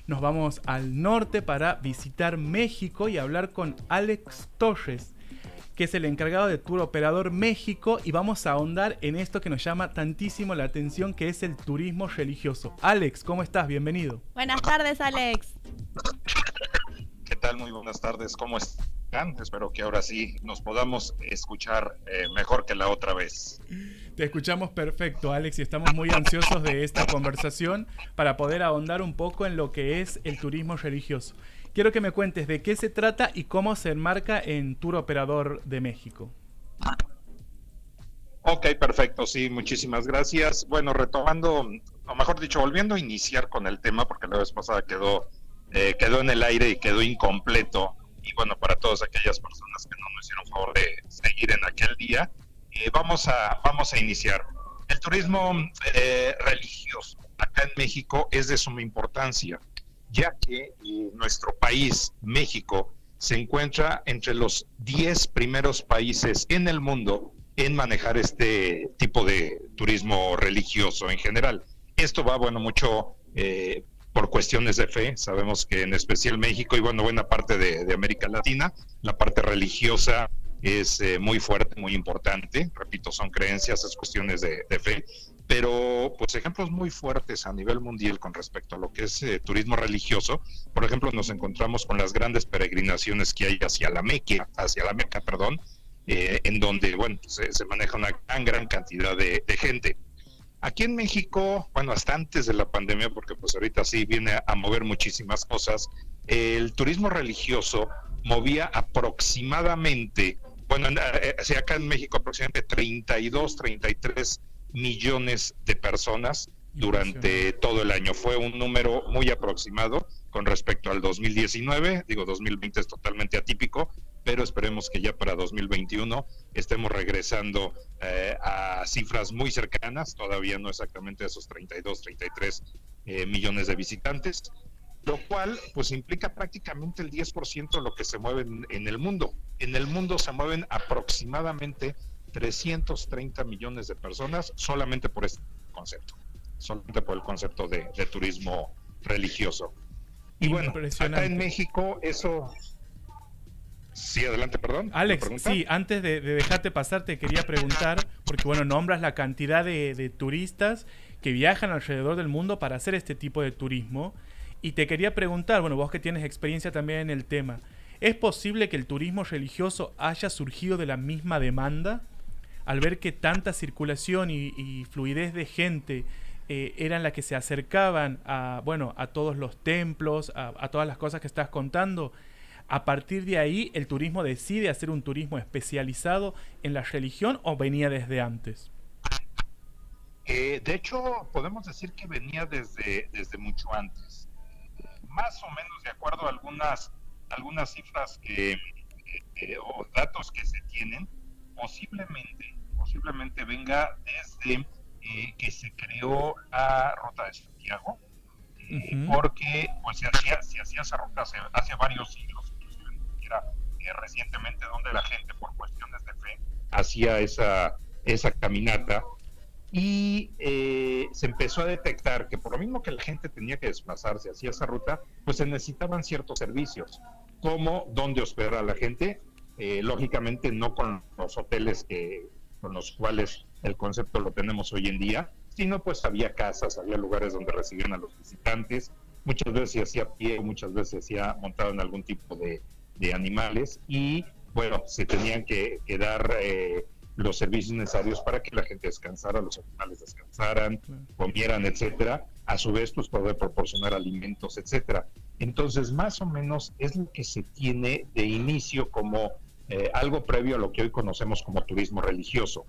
nos vamos al norte para visitar México y hablar con Alex Torres, que es el encargado de Tour Operador México, y vamos a ahondar en esto que nos llama tantísimo la atención, que es el turismo religioso. Alex, ¿cómo estás? Bienvenido. Buenas tardes, Alex. ¿Qué tal? Muy buenas tardes. ¿Cómo están? Espero que ahora sí nos podamos escuchar mejor que la otra vez. Te escuchamos perfecto, Alex, y estamos muy ansiosos de esta conversación para poder ahondar un poco en lo que es el turismo religioso. Quiero que me cuentes de qué se trata y cómo se enmarca en Tour Operador de México. Ok, perfecto, sí, muchísimas gracias. Bueno, retomando, o mejor dicho, volviendo a iniciar con el tema, porque la vez pasada quedó en el aire y quedó incompleto. Y bueno, para todas aquellas personas que no nos hicieron favor de seguir en aquel día, vamos a iniciar. El turismo religioso acá en México es de suma importancia, ya que nuestro país, México, se encuentra entre los 10 primeros países en el mundo en manejar este tipo de turismo religioso en general. Esto va, bueno, mucho por cuestiones de fe. Sabemos que en especial México y, bueno, buena parte de América Latina, la parte religiosa es muy fuerte, muy importante. Repito, son creencias, es cuestiones de fe. Pero, pues, ejemplos muy fuertes a nivel mundial con respecto a lo que es turismo religioso. Por ejemplo, nos encontramos con las grandes peregrinaciones que hay hacia la Meca, en donde, bueno, se maneja una gran cantidad de gente. Aquí en México, bueno, hasta antes de la pandemia, porque pues ahorita sí viene a mover muchísimas cosas, el turismo religioso movía aproximadamente, bueno, acá en México aproximadamente 33 millones de personas durante todo el año. Fue un número muy aproximado con respecto al 2019, digo 2020 es totalmente atípico, pero esperemos que ya para 2021 estemos regresando a cifras muy cercanas, todavía no exactamente esos 33 millones de visitantes, lo cual pues implica prácticamente el 10% de lo que se mueve en el mundo. En el mundo se mueven aproximadamente 330 millones de personas solamente por este concepto, solamente por el concepto de turismo religioso. Y bueno, acá en México eso... Sí, adelante, perdón. Alex, sí, antes de dejarte pasar te quería preguntar, porque bueno, nombras la cantidad de turistas que viajan alrededor del mundo para hacer este tipo de turismo, y te quería preguntar, bueno, vos que tienes experiencia también en el tema, ¿es posible que el turismo religioso haya surgido de la misma demanda? Al ver que tanta circulación y fluidez de gente eran las que se acercaban a, bueno, a todos los templos, a todas las cosas que estás contando. ¿A partir de ahí el turismo decide hacer un turismo especializado en la religión o venía desde antes? De hecho, podemos decir que venía desde mucho antes. Más o menos de acuerdo a algunas cifras o datos que se tienen, posiblemente venga desde que se creó la Ruta de Santiago, porque pues se hacía esa ruta hace varios siglos, inclusive recientemente, donde la gente por cuestiones de fe hacía esa caminata, y se empezó a detectar que por lo mismo que la gente tenía que desplazarse hacia esa ruta, pues se necesitaban ciertos servicios, como dónde hospedar a la gente, lógicamente no con los hoteles con los cuales el concepto lo tenemos hoy en día, sino pues había casas, había lugares donde recibían a los visitantes, muchas veces se hacía a pie, muchas veces se hacía montado en algún tipo de animales, y bueno, se tenían que dar los servicios necesarios para que la gente descansara, los animales descansaran, comieran, etcétera. A su vez, pues poder proporcionar alimentos, etcétera. Entonces, más o menos es lo que se tiene de inicio como algo previo a lo que hoy conocemos como turismo religioso.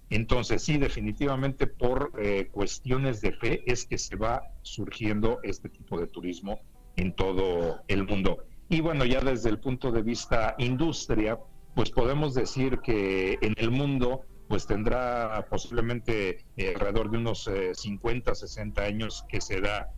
Entonces, sí, definitivamente por cuestiones de fe es que se va surgiendo este tipo de turismo en todo el mundo. Y bueno, ya desde el punto de vista industria, pues podemos decir que en el mundo pues tendrá posiblemente alrededor de unos 50, 60 años que se da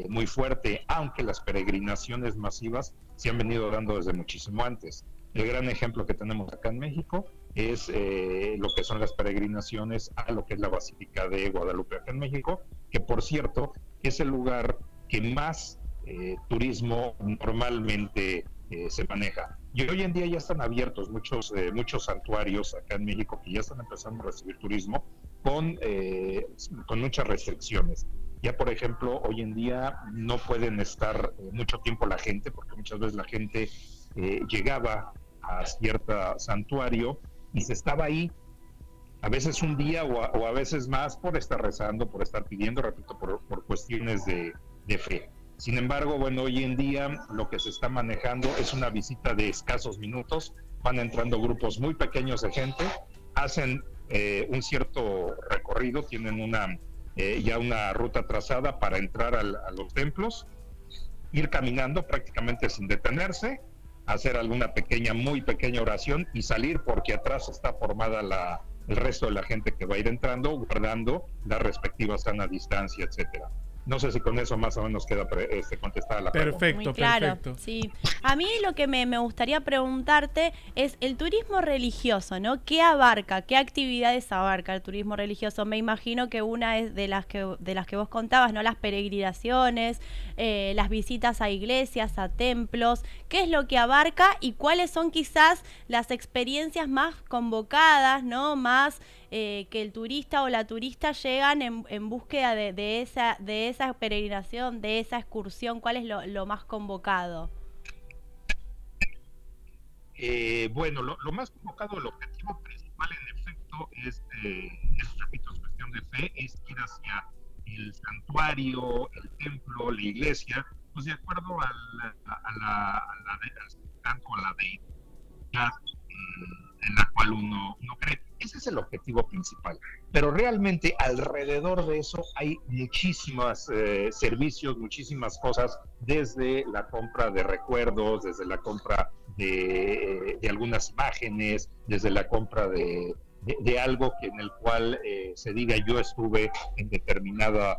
muy fuerte, aunque las peregrinaciones masivas se han venido dando desde muchísimo antes. El gran ejemplo que tenemos acá en México es lo que son las peregrinaciones a lo que es la Basílica de Guadalupe acá en México, que por cierto es el lugar que más turismo normalmente se maneja. Y hoy en día ya están abiertos muchos santuarios acá en México que ya están empezando a recibir turismo con muchas restricciones. Ya, por ejemplo, hoy en día no pueden estar mucho tiempo la gente, porque muchas veces la gente llegaba a cierto santuario y se estaba ahí a veces un día o a veces más por estar rezando, por estar pidiendo, repito, por cuestiones de fe. Sin embargo, bueno, hoy en día lo que se está manejando es una visita de escasos minutos, van entrando grupos muy pequeños de gente, hacen un cierto recorrido, tienen ya una ruta trazada para entrar a los templos, ir caminando prácticamente sin detenerse, hacer alguna muy pequeña oración y salir porque atrás está formada el resto de la gente que va a ir entrando, guardando la respectiva sana distancia, etcétera. No sé si con eso más o menos queda contestada la pregunta. Perfecto, muy claro, perfecto. sí. A mí lo que me gustaría preguntarte es el turismo religioso, ¿no? ¿Qué abarca? ¿Qué actividades abarca el turismo religioso? Me imagino que una es de las que vos contabas, ¿no? Las peregrinaciones, las visitas a iglesias, a templos. ¿Qué es lo que abarca y cuáles son quizás las experiencias más convocadas, ¿no? Más que el turista o la turista llegan en búsqueda de esa peregrinación, de esa excursión? ¿Cuál es lo más convocado? Bueno, lo más convocado, el objetivo principal en efecto repito, es cuestión de fe, es ir hacia el santuario, el templo, la iglesia, pues de acuerdo tanto a la deidad en la cual uno cree. Ese es el objetivo principal. Pero realmente alrededor de eso hay muchísimos servicios, muchísimas cosas, desde la compra de recuerdos, desde la compra de algunas imágenes, desde la compra de algo en el cual se diga yo estuve en determinado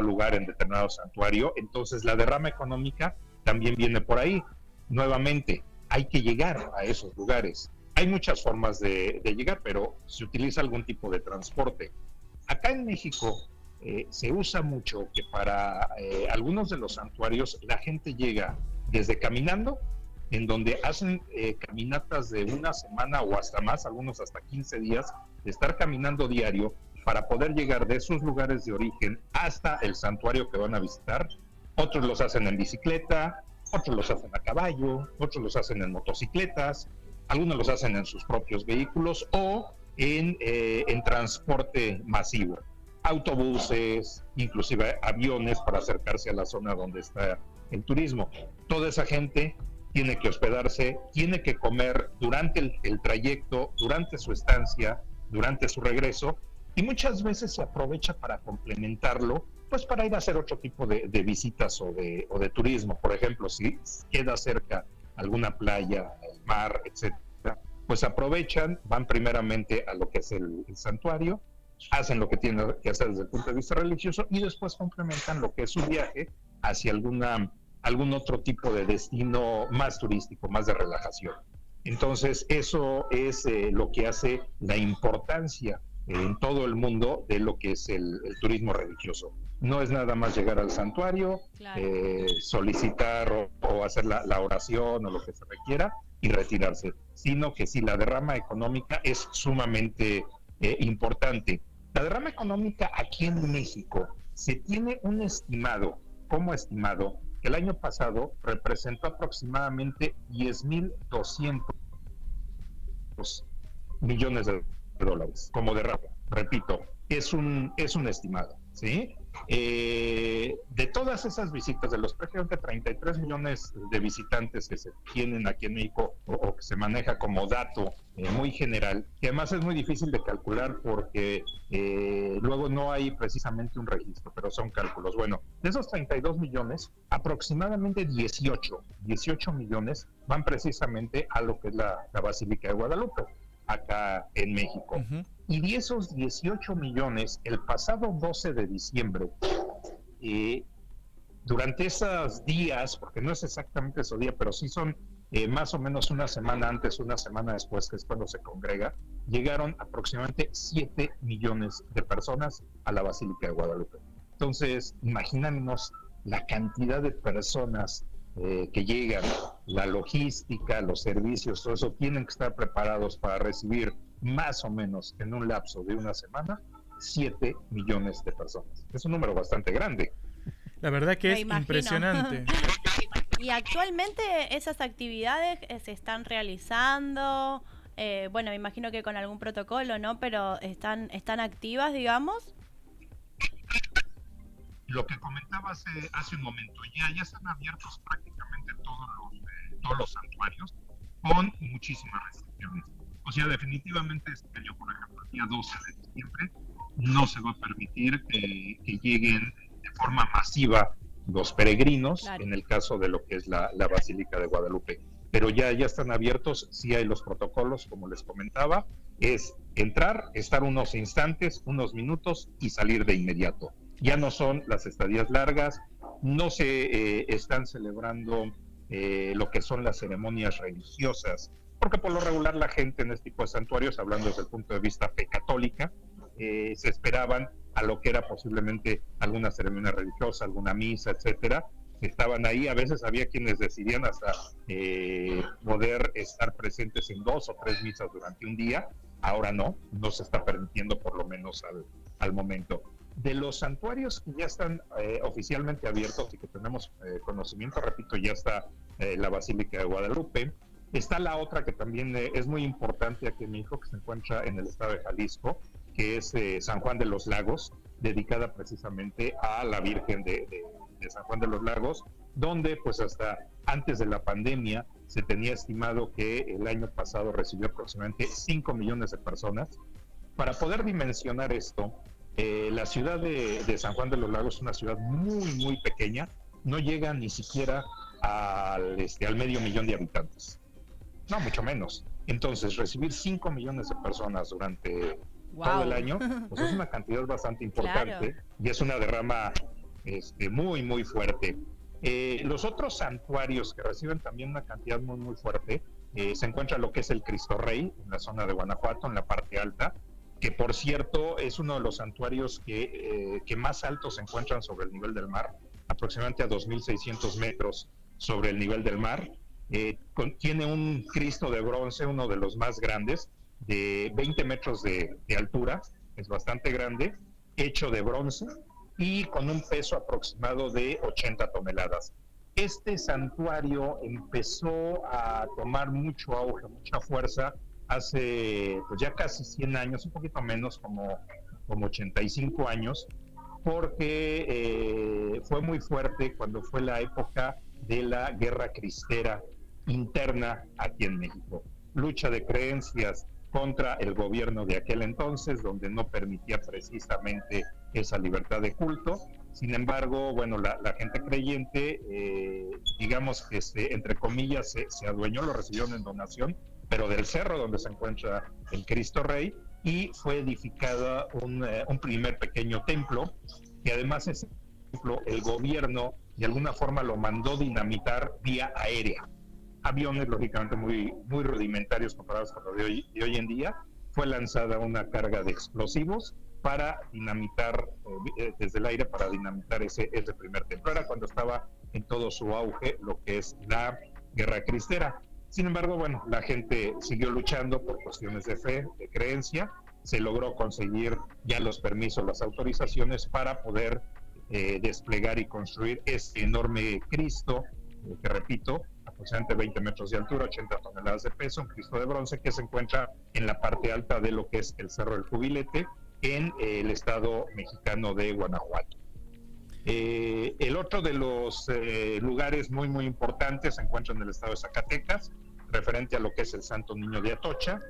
lugar, en determinado santuario. Entonces la derrama económica también viene por ahí. Nuevamente, hay que llegar a esos lugares. Hay muchas formas de llegar, pero se utiliza algún tipo de transporte. Acá en México se usa mucho que para algunos de los santuarios la gente llega desde caminando, en donde hacen caminatas de una semana o hasta más, algunos hasta 15 días, de estar caminando diario para poder llegar de sus lugares de origen hasta el santuario que van a visitar. Otros los hacen en bicicleta, otros los hacen a caballo, otros los hacen en motocicletas, algunos los hacen en sus propios vehículos o en transporte masivo, autobuses, inclusive aviones para acercarse a la zona donde está el turismo. Toda esa gente tiene que hospedarse, tiene que comer durante el trayecto, durante su estancia, durante su regreso, y muchas veces se aprovecha para complementarlo, pues para ir a hacer otro tipo de visitas o de turismo. Por ejemplo, si queda cerca alguna playa, el mar, etcétera, pues aprovechan, van primeramente a lo que es el santuario, hacen lo que tienen que hacer desde el punto de vista religioso y después complementan lo que es su viaje hacia algún otro tipo de destino más turístico, más de relajación. Entonces, eso es lo que hace la importancia en todo el mundo de lo que es el turismo religioso. No es nada más llegar al santuario, claro, solicitar o hacer la oración o lo que se requiera y retirarse, sino que sí, la derrama económica es sumamente importante. La derrama económica aquí en México se tiene un estimado, que el año pasado representó aproximadamente 10,200 millones de dólares como derrama. Repito, es un estimado, ¿sí? De todas esas visitas, de los prácticamente 33 millones de visitantes que se tienen aquí en México o que se maneja como dato muy general, que además es muy difícil de calcular porque luego no hay precisamente un registro, pero son cálculos. Bueno, de esos 32 millones, aproximadamente 18 millones van precisamente a lo que es la Basílica de Guadalupe, acá en México. Uh-huh. Y de esos 18 millones, el pasado 12 de diciembre, durante esos días, porque no es exactamente ese día, pero sí son más o menos una semana antes, una semana después, que es cuando se congrega, llegaron aproximadamente 7 millones de personas a la Basílica de Guadalupe. Entonces, imagínanos la cantidad de personas que llegan, la logística, los servicios, todo eso, tienen que estar preparados para recibir más o menos en un lapso de una semana 7 millones de personas. Es un número bastante grande. La verdad que es impresionante. Y actualmente esas actividades se están realizando, bueno, me imagino que con algún protocolo, ¿no? Pero están activas, digamos. Lo que comentaba hace un momento, ya están abiertos prácticamente todos los santuarios con muchísimas restricciones. O sea, definitivamente este año, por ejemplo, el día 12 de diciembre, no se va a permitir que lleguen de forma masiva los peregrinos, claro, en el caso de lo que es la Basílica de Guadalupe. Pero ya están abiertos, sí hay los protocolos, como les comentaba, es entrar, estar unos instantes, unos minutos y salir de inmediato. Ya no son las estadías largas, no se están celebrando lo que son las ceremonias religiosas, porque por lo regular la gente en este tipo de santuarios, hablando desde el punto de vista fe católica, se esperaban a lo que era posiblemente alguna ceremonia religiosa, alguna misa, etcétera. Estaban ahí, a veces había quienes decidían hasta poder estar presentes en 2 o 3 misas durante un día. Ahora no se está permitiendo, por lo menos al momento. De los santuarios que ya están oficialmente abiertos y que tenemos conocimiento, repito, ya está la Basílica de Guadalupe. Está la otra que también es muy importante aquí en México, que se encuentra en el estado de Jalisco, que es San Juan de los Lagos, dedicada precisamente a la Virgen de San Juan de los Lagos, donde pues hasta antes de la pandemia se tenía estimado que el año pasado recibió aproximadamente 5 millones de personas. Para poder dimensionar esto, la ciudad de San Juan de los Lagos es una ciudad muy, muy pequeña, no llega ni siquiera al 500,000 de habitantes, no, mucho menos. Entonces, recibir 5 millones de personas durante todo el año, pues es una cantidad bastante importante, claro, y es una derrama muy, muy fuerte. Los otros santuarios que reciben también una cantidad muy, muy fuerte, se encuentra lo que es el Cristo Rey, en la zona de Guanajuato, en la parte alta, que por cierto es uno de los santuarios que más altos se encuentran sobre el nivel del mar, aproximadamente a 2.600 metros sobre el nivel del mar. Tiene un Cristo de bronce, uno de los más grandes, de 20 metros de altura, es bastante grande, hecho de bronce y con un peso aproximado de 80 toneladas. Este santuario empezó a tomar mucho auge, mucha fuerza, hace pues ya casi 100 años, un poquito menos, como 85 años, porque fue muy fuerte cuando fue la época de la guerra cristera interna aquí en México. Lucha de creencias contra el gobierno de aquel entonces, donde no permitía precisamente esa libertad de culto. Sin embargo, bueno, la gente creyente, digamos que entre comillas, se adueñó, lo recibieron en donación, pero del cerro donde se encuentra el Cristo Rey, y fue edificada un primer pequeño templo, que además ese templo el gobierno de alguna forma lo mandó dinamitar vía aérea. Aviones lógicamente muy, muy rudimentarios comparados con lo de hoy en día. Fue lanzada una carga de explosivos para dinamitar desde el aire, para dinamitar ese primer templo. Era cuando estaba en todo su auge lo que es la guerra cristera. Sin embargo, bueno, la gente siguió luchando por cuestiones de fe, de creencia. Se logró conseguir ya los permisos, las autorizaciones para poder desplegar y construir este enorme Cristo, que repito, aproximadamente 20 metros de altura, 80 toneladas de peso, un Cristo de bronce que se encuentra en la parte alta de lo que es el Cerro del Cubilete, en el estado mexicano de Guanajuato. El otro de los lugares muy, muy importantes se encuentra en el estado de Zacatecas, referente a lo que es el Santo Niño de Atocha.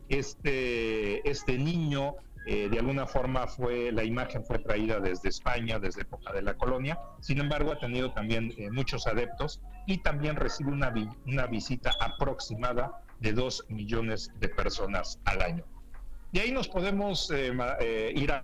Este niño, de alguna forma, la imagen fue traída desde España, desde época de la colonia. Sin embargo, ha tenido también muchos adeptos y también recibe una visita aproximada de 2 millones de personas al año. Y ahí nos podemos ir a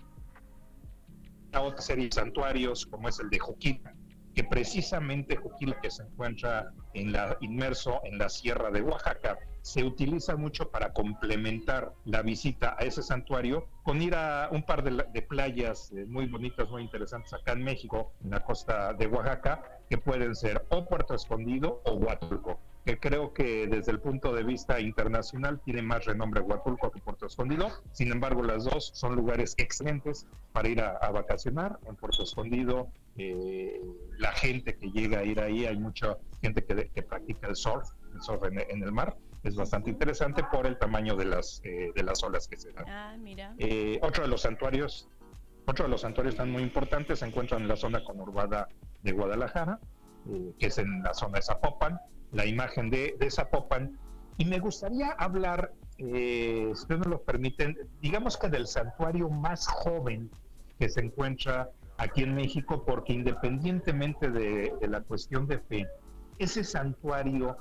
otra serie de santuarios, como es el de Juquila, que precisamente Juquila, que se encuentra inmerso en la sierra de Oaxaca, se utiliza mucho para complementar la visita a ese santuario con ir a un par de playas muy bonitas, muy interesantes acá en México, en la costa de Oaxaca, que pueden ser o Puerto Escondido o Huatulco, que creo que desde el punto de vista internacional tiene más renombre Huatulco que Puerto Escondido. Sin embargo, las dos son lugares excelentes para ir a vacacionar. En Puerto Escondido, la gente que llega a ir ahí, hay mucha gente que practica el surf en el mar. Es bastante interesante por el tamaño de las olas que se dan. Ah, mira. Otro de los santuarios tan muy importantes se encuentran en la zona conurbada de Guadalajara, que es en la zona de Zapopan, la imagen de Zapopan. Y me gustaría hablar, si ustedes me lo permiten, digamos que del santuario más joven que se encuentra aquí en México, porque independientemente de la cuestión de fe, ese santuario,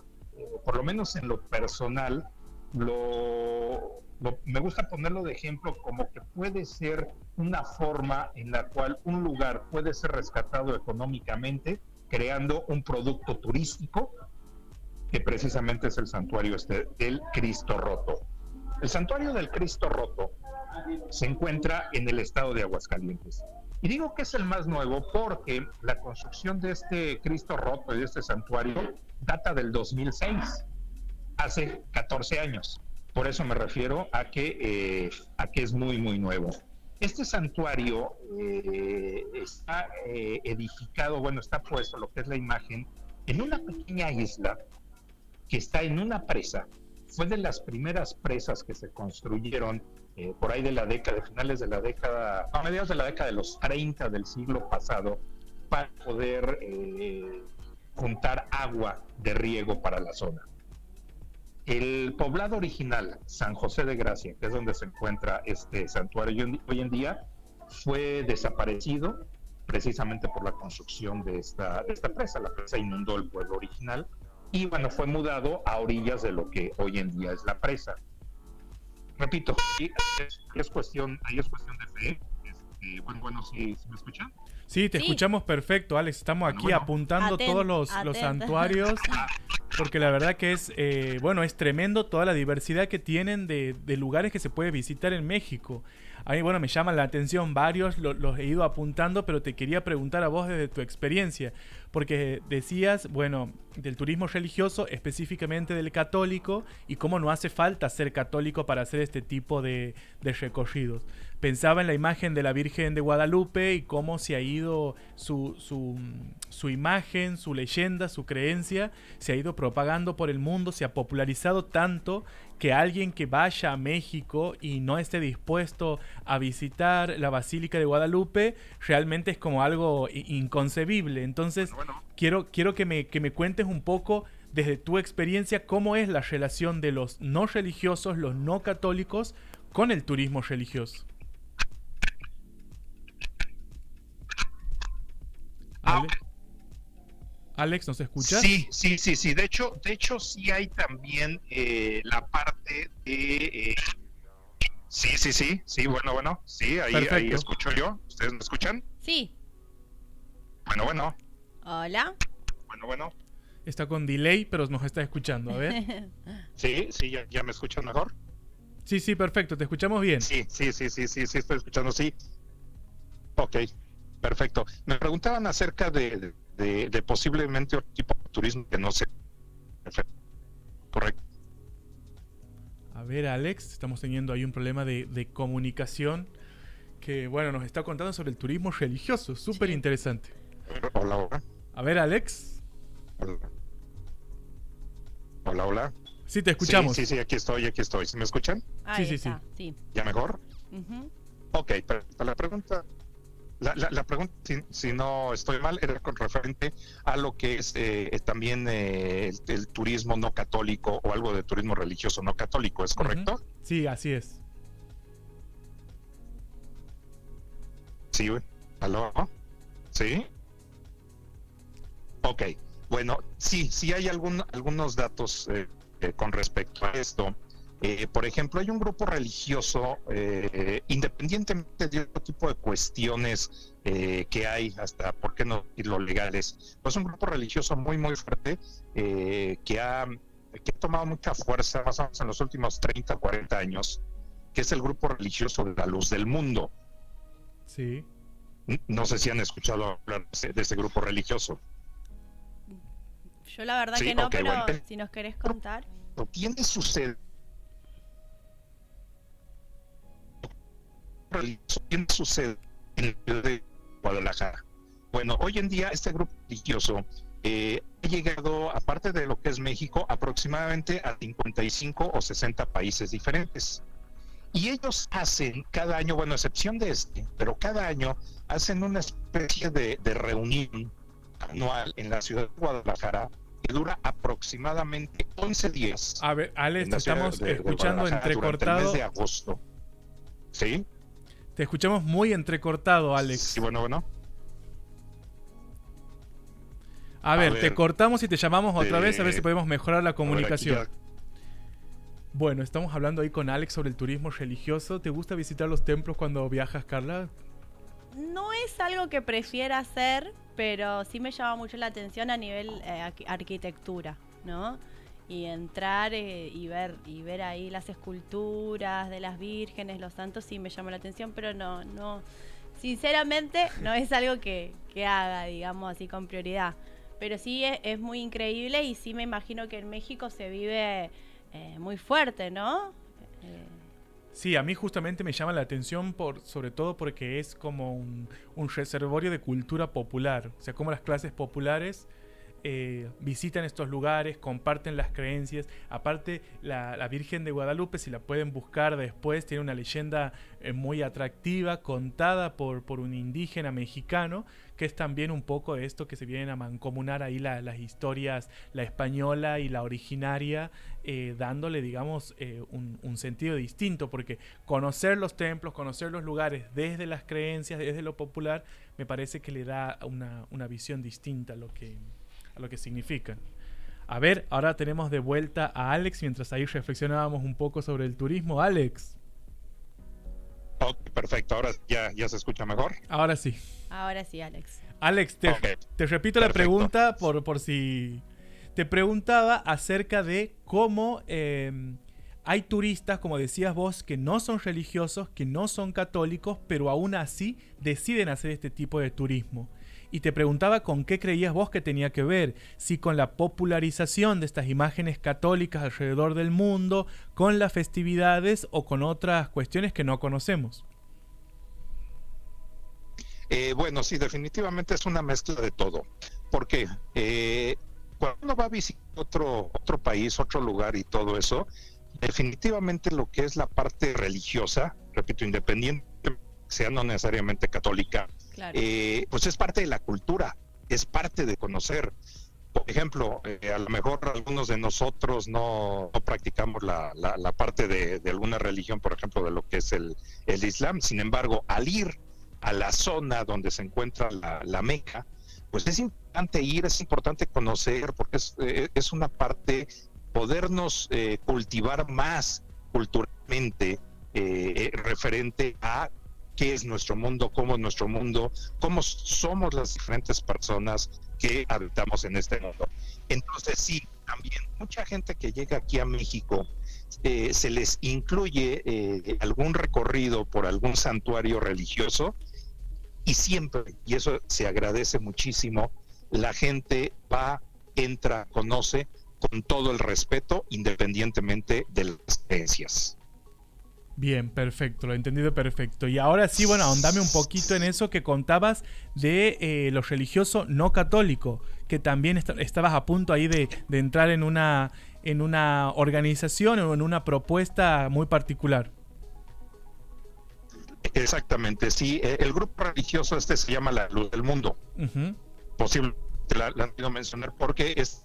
por lo menos en lo personal, me gusta ponerlo de ejemplo como que puede ser una forma en la cual un lugar puede ser rescatado económicamente creando un producto turístico, que precisamente es el santuario del Cristo Roto. El santuario del Cristo Roto se encuentra en el estado de Aguascalientes. Y digo que es el más nuevo porque la construcción de este Cristo Roto y de este santuario data del 2006, hace 14 años. Por eso me refiero a que es muy, muy nuevo. Este santuario está edificado, está puesto, lo que es la imagen, en una pequeña isla que está en una presa. Fue de las primeras presas que se construyeron por ahí finales de la década, a mediados de la década de los 30 del siglo pasado, para poder juntar agua de riego para la zona. El poblado original, San José de Gracia, que es donde se encuentra este santuario hoy en día, fue desaparecido precisamente por la construcción de esta presa. La presa inundó el pueblo original y fue mudado a orillas de lo que hoy en día es la presa. Repito, es cuestión de fe. ¿Sí me escuchan? Sí, te escuchamos perfecto, Alex. Estamos aquí apuntando todos los santuarios, porque la verdad que es tremendo toda la diversidad que tienen de lugares que se puede visitar en México. A mí, me llaman la atención varios, los he ido apuntando, pero te quería preguntar a vos desde tu experiencia, porque decías, del turismo religioso, específicamente del católico, y cómo no hace falta ser católico para hacer este tipo de recorridos. Pensaba en la imagen de la Virgen de Guadalupe y cómo se ha ido su imagen, su leyenda, su creencia, se ha ido propagando por el mundo, se ha popularizado tanto que alguien que vaya a México y no esté dispuesto a visitar la Basílica de Guadalupe realmente es como algo inconcebible. Entonces, quiero que me cuentes un poco desde tu experiencia cómo es la relación de los no religiosos, los no católicos, con el turismo religioso. Alex, ¿nos escuchas? Sí. De hecho, sí hay también la parte de... Sí, bueno. Sí, ahí escucho yo. ¿Ustedes me escuchan? Sí. Bueno. Hola. Bueno. Está con delay, pero nos está escuchando, a ver. Sí, ¿ya me escuchan mejor? Sí, perfecto, te escuchamos bien. Sí, estoy escuchando, sí. Ok, perfecto. Me preguntaban acerca de posiblemente otro tipo de turismo que no sé. Perfecto. Correcto. A ver, Alex, estamos teniendo ahí un problema de comunicación que, nos está contando sobre el turismo religioso. Súper interesante. Hola. A ver, Alex. Hola. Sí, te escuchamos. Sí, aquí estoy. ¿Sí me escuchan? Sí. ¿Ya mejor? Uh-huh. Ok, pero la pregunta... La pregunta, si no estoy mal, era con referente a lo que es también el turismo no católico o algo de turismo religioso no católico, ¿es correcto? Uh-huh. Sí, así es. Sí, ¿aló? ¿Sí? Ok, sí hay algunos datos con respecto a esto. Por ejemplo, hay un grupo religioso, independientemente de otro tipo de cuestiones que hay, hasta, ¿por qué no decirlo, legales? Pues un grupo religioso muy, muy fuerte que ha que ha tomado mucha fuerza más o menos en los últimos 30, 40 años, que es el grupo religioso de la Luz del Mundo. Sí. No sé si han escuchado hablar de ese grupo religioso. Yo la verdad Sí, que no, okay, pero bueno. si nos querés contar. Tiene su sede en el ciudad de Guadalajara. Bueno, hoy en día este grupo religioso ha llegado, aparte de lo que es México, aproximadamente a 55 o 60 países diferentes. Y ellos hacen cada año, bueno, a excepción de este, pero cada año hacen una especie de reunión anual en la ciudad de Guadalajara que dura aproximadamente 11 días. A ver, Alex, en te la ciudad estamos de escuchando Guadalajara durante el entrecortado. mes de agosto. ¿Sí? Te escuchamos muy entrecortado, Alex. Sí, bueno. A ver, te ver, cortamos y te llamamos otra vez a ver si podemos mejorar la comunicación. A ver, aquí Bueno, estamos hablando ahí con Alex sobre el turismo religioso. ¿Te gusta visitar los templos cuando viajas, Carla? No es algo que prefiera hacer, pero sí me llama mucho la atención a nivel arquitectura, ¿no? Y entrar y ver ahí las esculturas de las vírgenes, los santos, sí me llama la atención, pero no, sinceramente no es algo que haga, digamos así, con prioridad. Pero sí es muy increíble y sí me imagino que en México se vive muy fuerte, ¿no? Sí, a mí justamente me llama la atención sobre todo porque es como un reservorio de cultura popular. O sea, como las clases populares visitan estos lugares, comparten las creencias. Aparte, la Virgen de Guadalupe, si la pueden buscar después, tiene una leyenda muy atractiva, contada por un indígena mexicano, que es también un poco de esto que se vienen a mancomunar ahí las historias, la española y la originaria, dándole, digamos, un sentido distinto, porque conocer los templos, conocer los lugares desde las creencias, desde lo popular, me parece que le da una visión distinta a lo que significan. A ver, ahora tenemos de vuelta a Alex mientras ahí reflexionábamos un poco sobre el turismo. Alex. Ok, perfecto, ahora ya se escucha mejor. Ahora sí. Ahora sí, Alex. Alex, te repito la pregunta por si... Te preguntaba acerca de cómo hay turistas, como decías vos, que no son religiosos, que no son católicos, pero aún así deciden hacer este tipo de turismo. Y te preguntaba con qué creías vos que tenía que ver, si con la popularización de estas imágenes católicas alrededor del mundo, con las festividades o con otras cuestiones que no conocemos. Bueno, sí, definitivamente es una mezcla de todo. ¿Por qué? Cuando uno va a visitar otro país, otro lugar y todo eso, definitivamente lo que es la parte religiosa, repito, independiente sea no necesariamente católica, claro, pues es parte de la cultura, es parte de conocer. Por ejemplo, a lo mejor algunos de nosotros no practicamos la parte de alguna religión, por ejemplo, de lo que es el Islam. Sin embargo, al ir a la zona donde se encuentra la Meca, pues es importante ir, es importante conocer, porque es una parte, podernos cultivar más culturalmente referente a qué es nuestro mundo, cómo es nuestro mundo, cómo somos las diferentes personas que habitamos en este mundo. Entonces sí, también mucha gente que llega aquí a México, se les incluye algún recorrido por algún santuario religioso, y siempre, y eso se agradece muchísimo, la gente va, entra, conoce con todo el respeto, independientemente de las creencias. Bien, perfecto, lo he entendido perfecto. Y ahora sí, bueno, ahondame un poquito en eso que contabas de lo religioso no católico, que también estabas a punto ahí de entrar en una organización o en una propuesta muy particular. Exactamente, sí. El grupo religioso se llama La Luz del Mundo. Posiblemente la han ido a mencionar porque es,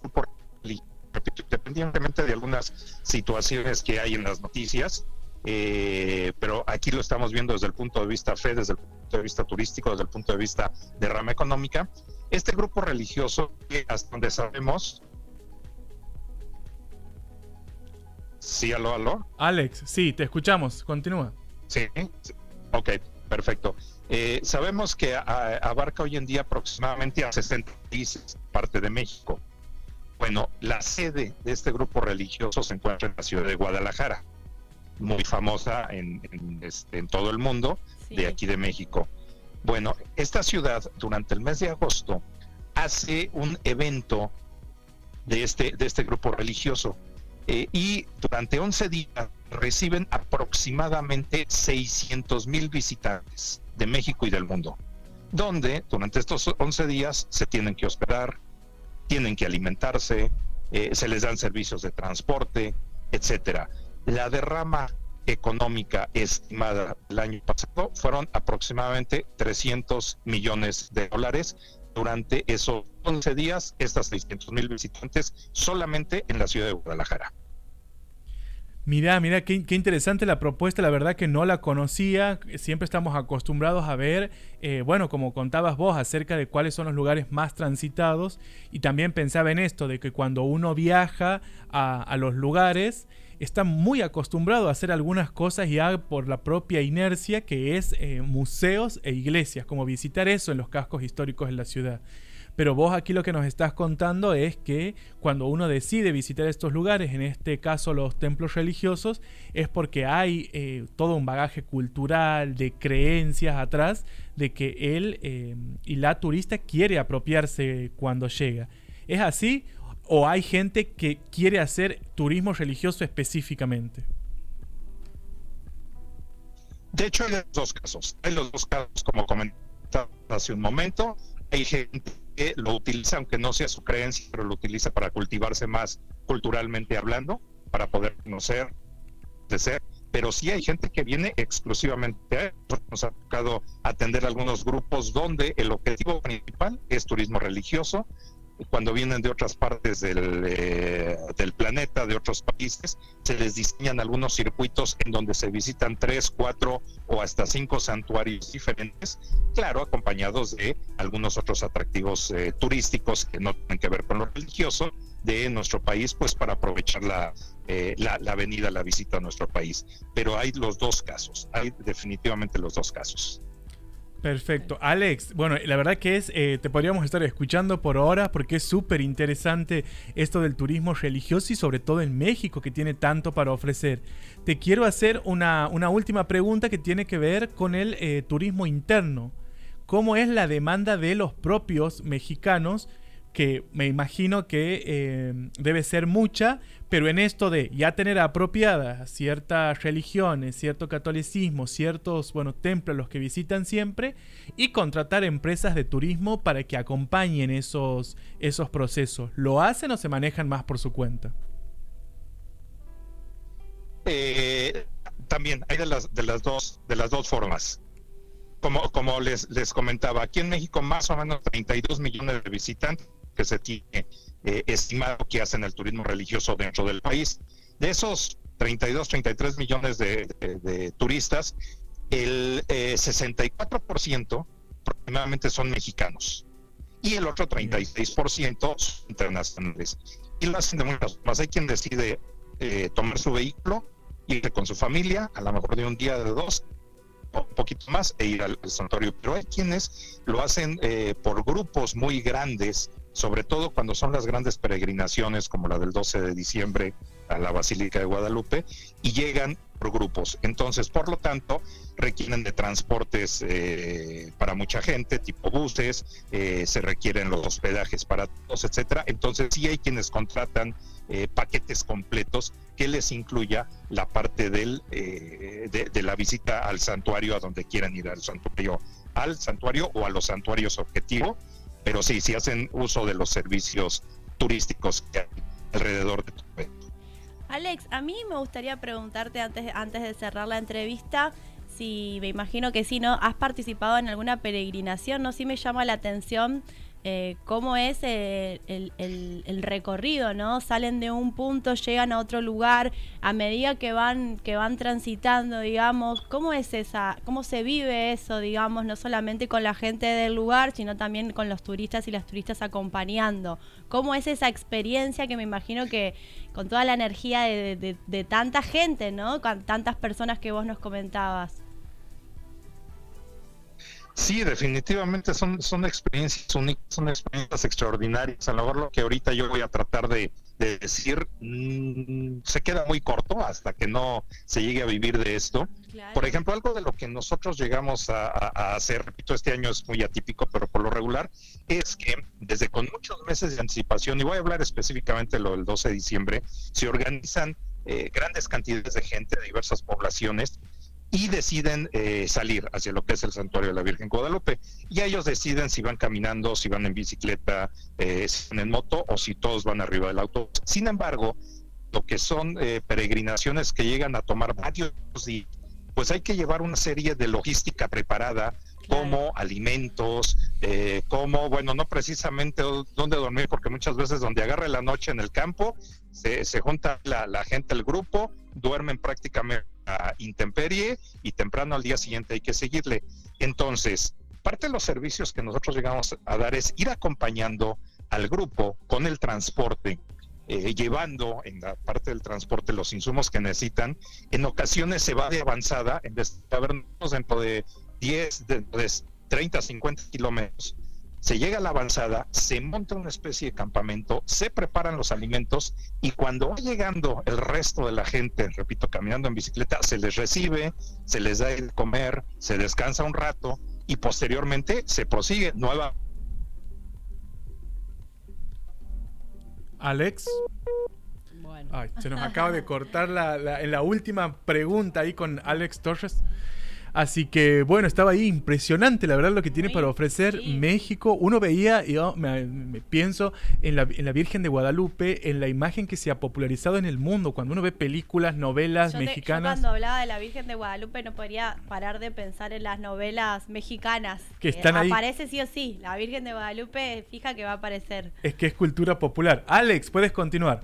repito, independientemente de algunas situaciones que hay en las noticias, pero aquí lo estamos viendo desde el punto de vista fe, desde el punto de vista turístico, desde el punto de vista de rama económica. Este grupo religioso, hasta donde sabemos... Sí, aló. Alex, sí, te escuchamos, continúa. Sí, ok, perfecto. Sabemos que abarca hoy en día aproximadamente a 60 países, parte de México. Bueno, la sede de este grupo religioso se encuentra en la ciudad de Guadalajara, muy famosa en todo el mundo, Sí. de aquí de México. Bueno, esta ciudad durante el mes de agosto hace un evento de este grupo religioso y durante 11 días reciben aproximadamente 600,000 visitantes de México y del mundo, donde durante estos 11 días se tienen que hospedar, tienen que alimentarse, se les dan servicios de transporte, etcétera. La derrama económica estimada el año pasado fueron aproximadamente $300 millones durante esos 11 días, estas 600,000 visitantes solamente en la ciudad de Guadalajara. Mirá, qué interesante la propuesta, la verdad que no la conocía, siempre estamos acostumbrados a ver, bueno, como contabas vos, acerca de cuáles son los lugares más transitados, y también pensaba en esto, de que cuando uno viaja a los lugares, está muy acostumbrado a hacer algunas cosas ya por la propia inercia, que es museos e iglesias, como visitar eso en los cascos históricos de la ciudad. Pero vos aquí lo que nos estás contando es que cuando uno decide visitar estos lugares, en este caso los templos religiosos, es porque hay todo un bagaje cultural, de creencias atrás, de que él y la turista quiere apropiarse cuando llega. ¿Es así? ¿O hay gente que quiere hacer turismo religioso específicamente? De hecho, hay los dos casos. Hay los dos casos, como comentaba hace un momento. Hay gente que lo utiliza, aunque no sea su creencia, pero lo utiliza para cultivarse más culturalmente hablando, para poder conocer, crecer. Pero sí hay gente que viene exclusivamente a eso. Nos ha tocado atender algunos grupos donde el objetivo principal es turismo religioso. Cuando vienen de otras partes del planeta, de otros países, se les diseñan algunos circuitos en donde se visitan 3, 4 o hasta 5 santuarios diferentes, claro, acompañados de algunos otros atractivos turísticos que no tienen que ver con lo religioso de nuestro país, pues para aprovechar la venida, la visita a nuestro país. Pero hay los dos casos, hay definitivamente los dos casos. Perfecto. Alex, bueno, la verdad que te podríamos estar escuchando por horas porque es súper interesante esto del turismo religioso y sobre todo en México, que tiene tanto para ofrecer. Te quiero hacer una última pregunta que tiene que ver con el turismo interno. ¿Cómo es la demanda de los propios mexicanos? Que me imagino que debe ser mucha, pero en esto de ya tener apropiadas ciertas religiones, cierto catolicismo, ciertos templos a los que visitan siempre, y contratar empresas de turismo para que acompañen esos procesos. ¿Lo hacen o se manejan más por su cuenta? También hay de las dos formas. Como les comentaba, aquí en México más o menos 32 millones de visitantes que se tiene estimado que hacen el turismo religioso dentro del país. De esos 33 millones de turistas, el 64% aproximadamente son mexicanos y el otro 36% son internacionales. Y lo hacen de muchas formas. Hay quien decide tomar su vehículo, irse con su familia, a lo mejor de un día, de dos, un poquito más, e ir al santuario. Pero hay quienes lo hacen por grupos muy grandes, sobre todo cuando son las grandes peregrinaciones como la del 12 de diciembre a la Basílica de Guadalupe, y llegan por grupos. Entonces, por lo tanto, requieren de transportes para mucha gente, tipo buses, se requieren los hospedajes para todos, etcétera. Entonces, sí hay quienes contratan paquetes completos que les incluya la parte de la visita al santuario, a donde quieran ir, al santuario o a los santuarios objetivo. Pero sí hacen uso de los servicios turísticos que hay alrededor de todo esto. Alex, a mí me gustaría preguntarte antes de cerrar la entrevista, si me imagino que sí, ¿no? ¿Has participado en alguna peregrinación? ¿No? Sí me llama la atención cómo es el recorrido, ¿no? Salen de un punto, llegan a otro lugar, a medida que van transitando, digamos, ¿cómo se vive eso, digamos, no solamente con la gente del lugar, sino también con los turistas y las turistas acompañando? ¿Cómo es esa experiencia que me imagino que con toda la energía de tanta gente, ¿no? Con tantas personas que vos nos comentabas? Sí, definitivamente son experiencias únicas, son experiencias extraordinarias. A lo mejor lo que ahorita yo voy a tratar de decir se queda muy corto hasta que no se llegue a vivir de esto. Claro. Por ejemplo, algo de lo que nosotros llegamos a hacer, repito, este año es muy atípico, pero por lo regular, es que desde con muchos meses de anticipación, y voy a hablar específicamente de lo del 12 de diciembre, se organizan grandes cantidades de gente de diversas poblaciones y deciden salir hacia lo que es el santuario de la Virgen Guadalupe, y ellos deciden si van caminando, si van en bicicleta, si van en moto o si todos van arriba del auto. Sin embargo, lo que son peregrinaciones que llegan a tomar varios días, pues hay que llevar una serie de logística preparada, como alimentos, como, bueno, no precisamente dónde dormir, porque muchas veces donde agarre la noche en el campo, se junta la gente, el grupo, duermen prácticamente a intemperie y temprano al día siguiente hay que seguirle. Entonces, parte de los servicios que nosotros llegamos a dar es ir acompañando al grupo con el transporte, llevando en la parte del transporte los insumos que necesitan. En ocasiones se va de avanzada, en vez de habernos dentro de 10, de 30, 50 kilómetros, se llega a la avanzada, se monta una especie de campamento, se preparan los alimentos y cuando va llegando el resto de la gente, repito, caminando en bicicleta, se les recibe, se les da de comer, se descansa un rato y posteriormente se prosigue nueva. Alex. Bueno. Ay, se nos acaba de cortar en la última pregunta ahí con Alex Torres. Así que, bueno, estaba ahí impresionante, la verdad, lo que tiene para ofrecer México. Uno veía, y yo me pienso en la Virgen de Guadalupe, en la imagen que se ha popularizado en el mundo. Cuando uno ve películas, novelas mexicanas. Yo cuando hablaba de la Virgen de Guadalupe no podía parar de pensar en las novelas mexicanas. Que están ahí. Aparece sí o sí. La Virgen de Guadalupe, fija que va a aparecer. Es que es cultura popular. Alex, puedes continuar.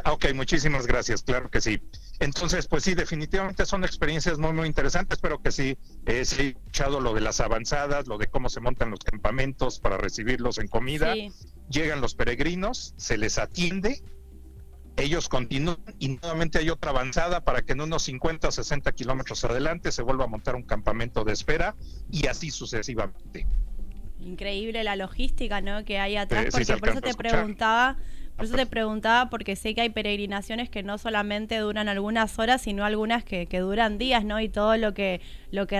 Ok, muchísimas gracias, claro que sí. Entonces, pues sí, definitivamente son experiencias muy, muy interesantes, pero que sí, sí he escuchado lo de las avanzadas, lo de cómo se montan los campamentos para recibirlos en comida. Sí. Llegan los peregrinos, se les atiende, ellos continúan y nuevamente hay otra avanzada para que en unos 50 o 60 kilómetros adelante se vuelva a montar un campamento de espera y así sucesivamente. Increíble la logística, ¿no?, que hay atrás, Sí, porque por eso te preguntaba, porque sé que hay peregrinaciones que no solamente duran algunas horas, sino algunas que duran días, ¿no? Y todo lo que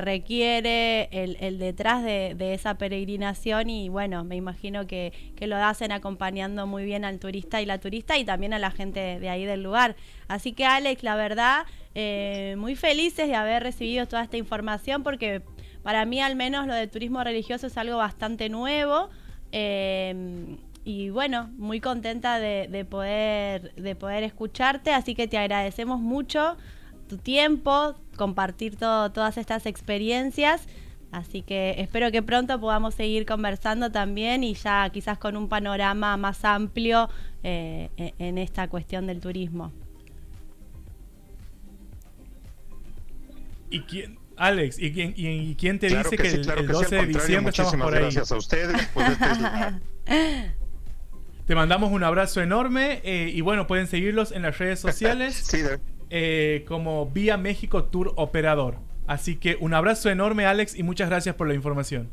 requiere el detrás de esa peregrinación, y bueno, me imagino que lo hacen acompañando muy bien al turista y la turista y también a la gente de ahí del lugar. Así que, Alex, la verdad, muy felices de haber recibido toda esta información, porque para mí al menos lo del turismo religioso es algo bastante nuevo. Y bueno, muy contenta de poder escucharte, así que te agradecemos mucho tu tiempo, compartir todas estas experiencias, así que espero que pronto podamos seguir conversando también y ya quizás con un panorama más amplio en esta cuestión del turismo. Alex, ¿y quién te dice que el 12 de diciembre estamos por ahí? Gracias a ustedes. Pues Te mandamos un abrazo enorme y bueno, pueden seguirlos en las redes sociales sí, como Vía México Tour Operador. Así que un abrazo enorme, Alex, y muchas gracias por la información.